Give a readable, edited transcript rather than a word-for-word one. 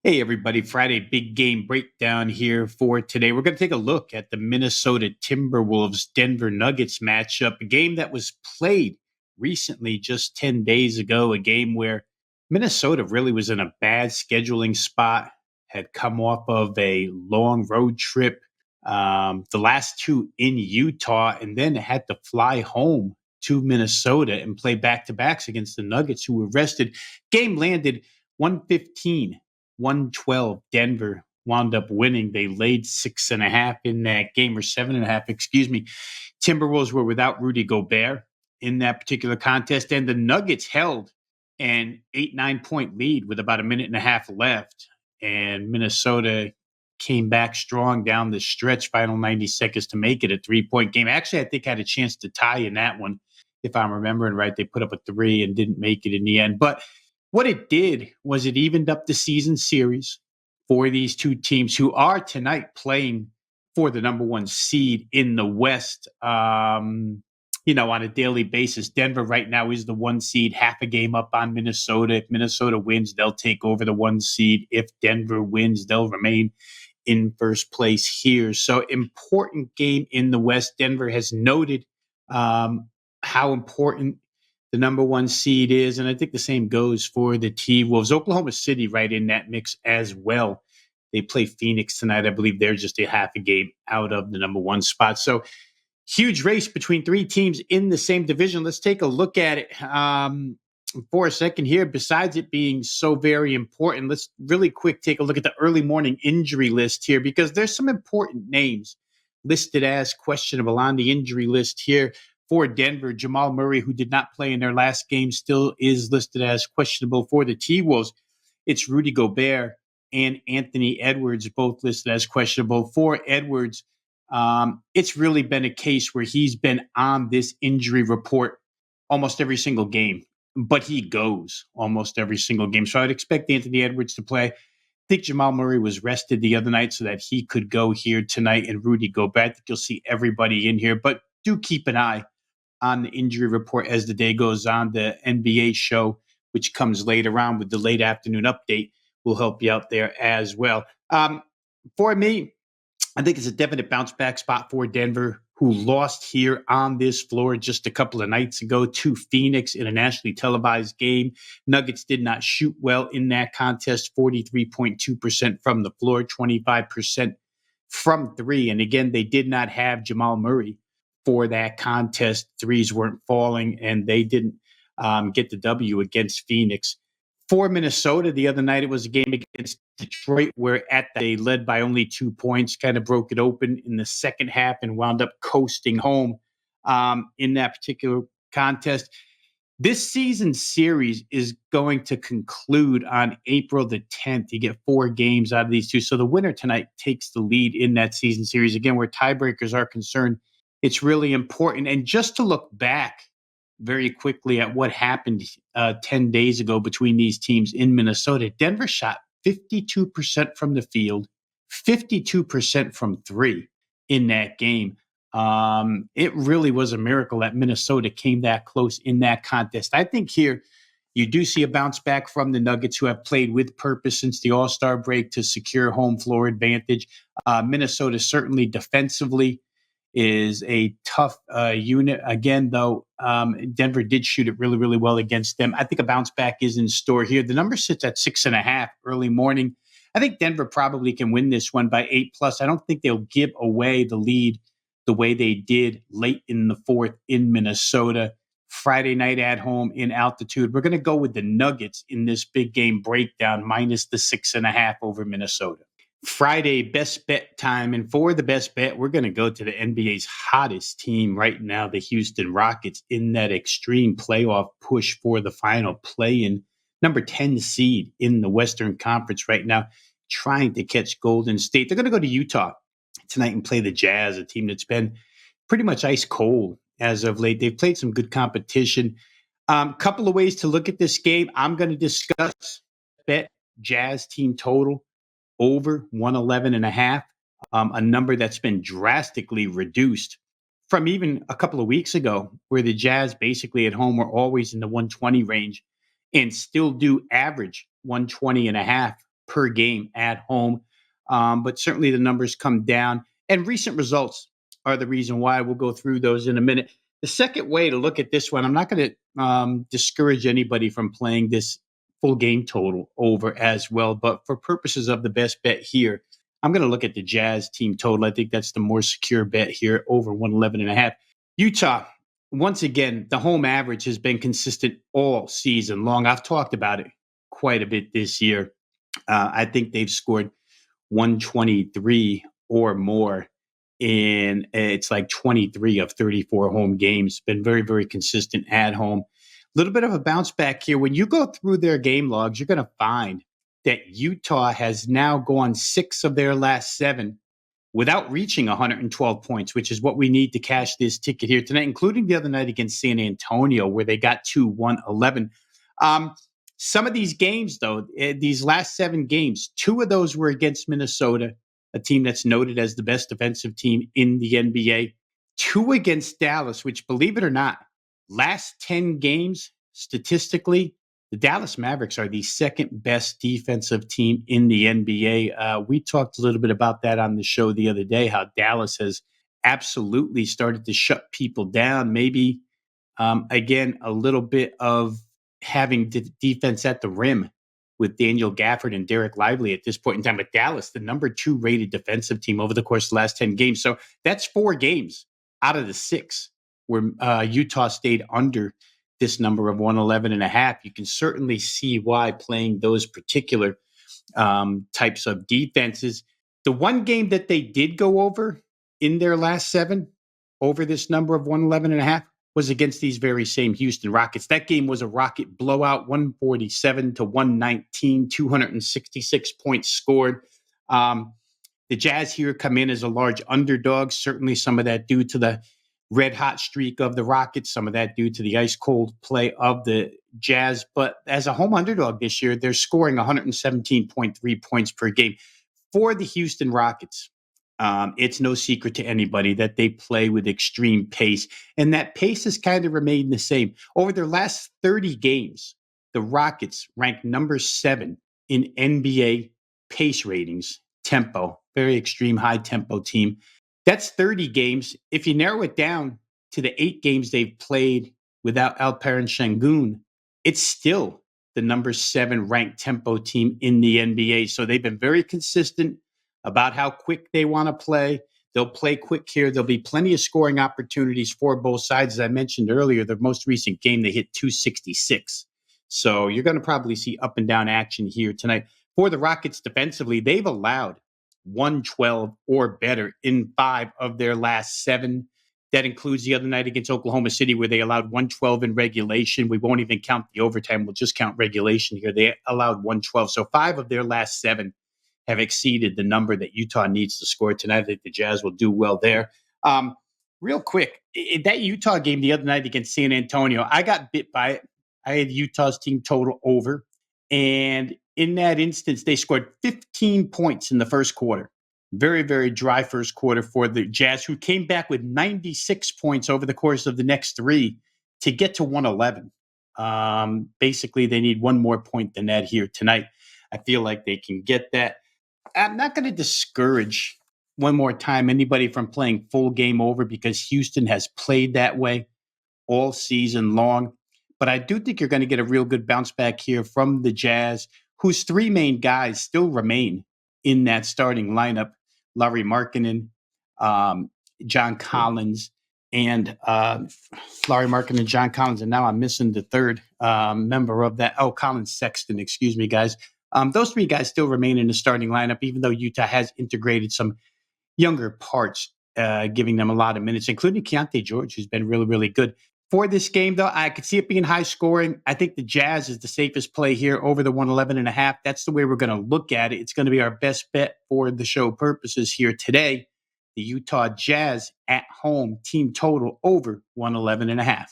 Hey, everybody. Friday big game breakdown here for today. We're going to take a look at the Minnesota Timberwolves Denver Nuggets matchup, a game that was played recently just 10 days ago, a game where Minnesota really was in a bad scheduling spot, had come off of a long road trip, the last two in Utah, and then had to fly home to Minnesota and play back to backs against the Nuggets, who were rested. Game landed 115. 112. Denver wound up winning. They laid 6.5 in that game, or 7.5, excuse me. Timberwolves were without Rudy Gobert in that particular contest, and the Nuggets held an 8-9 point lead with about a minute and a half left. And Minnesota came back strong down the stretch, final 90 seconds to make it a 3-point game. Actually, I think had a chance to tie in that one, if I'm remembering right. They put up a three and didn't make it in the end. But what it did was it evened up the season series for these two teams who are tonight playing for the number one seed in the West. On a daily basis. Denver right now is the one seed, half a game up on Minnesota. If Minnesota wins, they'll take over the one seed. If Denver wins, they'll remain in first place here. So important game in the West. Denver has noted how important the number one seed is. And I think the same goes for the T-Wolves. Oklahoma City right in that mix as well. They play Phoenix tonight. I believe they're just a half a game out of the number one spot. So huge race between three teams in the same division. Let's take a look at it for a second here. Besides it being so very important, let's really quick take a look at the early morning injury list here, because there's some important names listed as questionable on the injury list here. For Denver, Jamal Murray, who did not play in their last game, still is listed as questionable. For the T-Wolves, it's Rudy Gobert and Anthony Edwards, both listed as questionable. For Edwards, it's really been a case where he's been on this injury report almost every single game, but he goes almost every single game. So I'd expect Anthony Edwards to play. I think Jamal Murray was rested the other night so that he could go here tonight, and Rudy Gobert. I think you'll see everybody in here, but do keep an eye on the injury report as the day goes on. The NBA show, which comes later on with the late afternoon update, will help you out there as well. For me, I think it's a definite bounce back spot for Denver, who lost here on this floor just a couple of nights ago to Phoenix in a nationally televised game. Nuggets did not shoot well in that contest, 43.2% from the floor, 25% from three. And again, they did not have Jamal Murray for that contest. Threes weren't falling, and they didn't get the W against Phoenix. For Minnesota, the other night, it was a game against Detroit where they led by only 2 points, kind of broke it open in the second half and wound up coasting home in that particular contest. This season series is going to conclude on April the 10th. You get 4 games out of these two. So the winner tonight takes the lead in that season series. Again, where tiebreakers are concerned, it's really important. And just to look back very quickly at what happened 10 days ago between these teams in Minnesota, Denver shot 52% from the field, 52% from three in that game. It really was a miracle that Minnesota came that close in that contest. I think here you do see a bounce back from the Nuggets, who have played with purpose since the All-Star break to secure home floor advantage. Minnesota certainly defensively is a tough unit. Again, though, Denver did shoot it really, really well against them. I think a bounce back is in store here. The number sits at 6.5 early morning. I think Denver probably can win this one by 8+. I don't think they'll give away the lead the way they did late in the fourth in Minnesota. Friday night at home in altitude. We're going to go with the Nuggets in this big game breakdown, minus the 6.5 over Minnesota. Friday best bet time. And for the best bet, we're going to go to the NBA's hottest team right now, the Houston Rockets, in that extreme playoff push for the final play-in, number 10 seed in the Western Conference right now, trying to catch Golden State. They're going to go to Utah tonight and play the Jazz, a team that's been pretty much ice cold as of late. They've played some good competition. Couple of ways to look at this game. I'm going to discuss bet Jazz team total over 111.5, a number that's been drastically reduced from even a couple of weeks ago, where the Jazz basically at home were always in the 120 range and still do average 120.5 per game at home. But certainly the numbers come down. And recent results are the reason why. We'll go through those in a minute. The second way to look at this one, I'm not going to discourage anybody from playing this full game total over as well. But for purposes of the best bet here, I'm going to look at the Jazz team total. I think that's the more secure bet here, over 111.5. Utah, once again, the home average has been consistent all season long. I've talked about it quite a bit this year. I think they've scored 123 or more in it's like 23 of 34 home games. Been very, very consistent at home. A little bit of a bounce back here. When you go through their game logs, you're going to find that Utah has now gone 6 of their last 7 without reaching 112 points, which is what we need to cash this ticket here tonight, including the other night against San Antonio, where they got to 111. Some of these games, though, these last 7 games, 2 of those were against Minnesota, a team that's noted as the best defensive team in the NBA. 2 against Dallas, which, believe it or not, last 10 games, statistically, the Dallas Mavericks are the second best defensive team in the NBA. We talked a little bit about that on the show the other day, how Dallas has absolutely started to shut people down. Maybe, again, a little bit of having defense at the rim with Daniel Gafford and Derek Lively at this point in time. But Dallas, the number 2 rated defensive team over the course of the last 10 games. So that's 4 games out of the 6 where Utah stayed under this number of 111.5. You can certainly see why playing those particular types of defenses. The one game that they did go over in their last 7 over this number of 111.5 was against these very same Houston Rockets. That game was a Rocket blowout, 147 to 119, 266 points scored. The Jazz here come in as a large underdog, certainly some of that due to the red hot streak of the Rockets, some of that due to the ice cold play of the Jazz. But as a home underdog this year, they're scoring 117.3 points per game for the Houston Rockets. It's no secret to anybody that they play with extreme pace, and that pace has kind of remained the same. Over their last 30 games, the Rockets ranked number 7 in NBA pace ratings, tempo, very extreme high tempo team. That's 30 games. If you narrow it down to the 8 games they've played without Alperen Şengün, it's still the number 7 ranked tempo team in the NBA. So they've been very consistent about how quick they want to play. They'll play quick here. There'll be plenty of scoring opportunities for both sides. As I mentioned earlier, their most recent game, they hit 266. So you're going to probably see up and down action here tonight. For the Rockets defensively, they've allowed 112 or better in 5 of their last 7. That includes the other night against Oklahoma City, where they allowed 112 in regulation. We won't even count the overtime. We'll just count regulation here. They allowed 112. So 5 of their last 7 have exceeded the number that Utah needs to score tonight. I think the Jazz will do well there. Real quick, in that Utah game the other night against San Antonio, I got bit by it. I had Utah's team total over. And in that instance, they scored 15 points in the first quarter. Very, very dry first quarter for the Jazz, who came back with 96 points over the course of the next 3 to get to 111. Basically, they need one more point than that here tonight. I feel like they can get that. I'm not going to discourage one more time anybody from playing full game over, because Houston has played that way all season long. But I do think you're going to get a real good bounce back here from the Jazz, whose 3 main guys still remain in that starting lineup: Lauri Markkanen, John Collins, and Lauri Markkanen, John Collins, and now I'm missing the third member of that. Oh, Colin Sexton, excuse me, guys. Those 3 guys still remain in the starting lineup, even though Utah has integrated some younger parts, giving them a lot of minutes, including Keontae George, who's been really, really good. For this game, though, I could see it being high scoring. I think the Jazz is the safest play here over the 111.5. That's the way we're going to look at it. It's going to be our best bet for the show purposes here today. The Utah Jazz at home team total over 111.5.